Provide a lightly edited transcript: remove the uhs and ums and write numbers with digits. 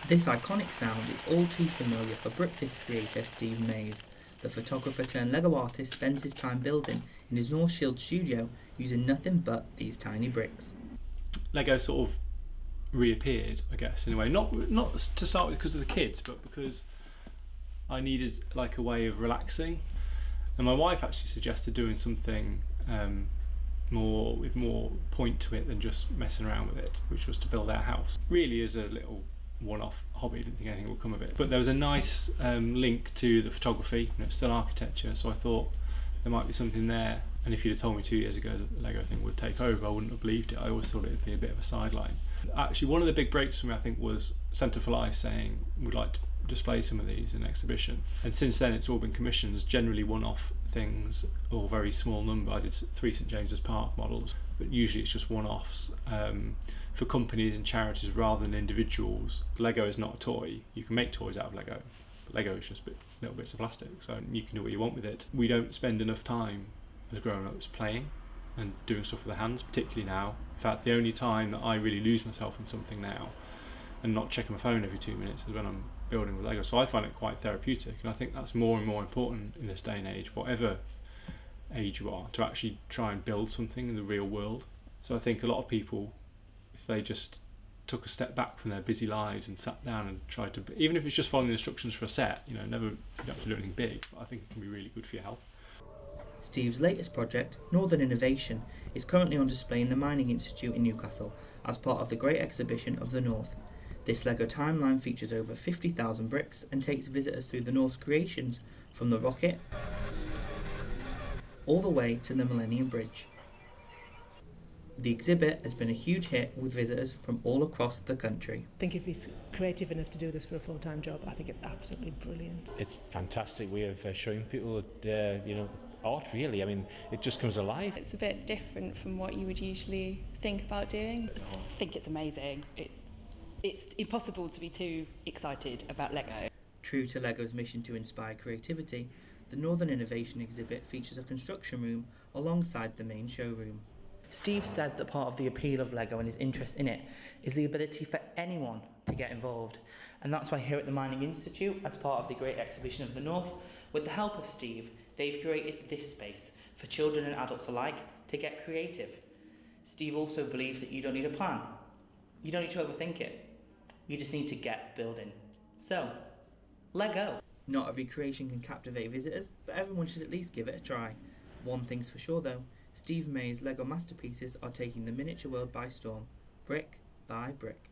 This iconic sound is all too familiar for Brickthis creator Steve Mays. The photographer turned Lego artist spends his time building in his North Shield studio using nothing but these tiny bricks. Lego sort of reappeared, I guess, in a way. Not to start with because of the kids, but because I needed like a way of relaxing. And my wife actually suggested doing something with more point to it than just messing around with it, which was to build our house. Really as a little one-off hobby, I didn't think anything would come of it. But there was a nice link to the photography, it's still architecture, so I thought there might be something there. And if you'd have told me 2 years ago that the Lego thing would take over, I wouldn't have believed it. I always thought it would be a bit of a sideline. Actually, one of the big breaks for me, I think, was Centre for Life saying we'd like to display some of these in an exhibition. And since then, it's all been commissions, generally one-off things, or very small number. I did 3 St James's Park models, but usually it's just one-offs for companies and charities rather than individuals. Lego is not a toy. You can make toys out of Lego, but Lego is just little bits of plastic, so you can do what you want with it. We don't spend enough time as grown-ups playing and doing stuff with our hands, particularly now. In fact, the only time that I really lose myself in something now and not checking my phone every 2 minutes is when I'm building with Lego. So I find it quite therapeutic, and I think that's more and more important in this day and age, whatever age you are, to actually try and build something in the real world. So I think a lot of people, if they just took a step back from their busy lives and sat down and tried to, even if it's just following the instructions for a set, you don't have to do anything big, but I think it can be really good for your health. Steve's latest project, Northern Innovation, is currently on display in the Mining Institute in Newcastle as part of the Great Exhibition of the North. This Lego timeline features over 50,000 bricks and takes visitors through the North's creations from the rocket all the way to the Millennium Bridge. The exhibit has been a huge hit with visitors from all across the country. I think if he's creative enough to do this for a full-time job, I think it's absolutely brilliant. It's a fantastic way of showing people, art really. I mean, it just comes alive. It's a bit different from what you would usually think about doing. I think it's amazing. It's impossible to be too excited about Lego. True to Lego's mission to inspire creativity, the Northern Innovation exhibit features a construction room alongside the main showroom. Steve said that part of the appeal of Lego and his interest in it is the ability for anyone to get involved. And that's why here at the Mining Institute, as part of the Great Exhibition of the North, with the help of Steve, they've created this space for children and adults alike to get creative. Steve also believes that you don't need a plan. You don't need to overthink it. You just need to get building. So, Lego. Not every creation can captivate visitors, but everyone should at least give it a try. One thing's for sure though, Steve May's Lego masterpieces are taking the miniature world by storm, brick by brick.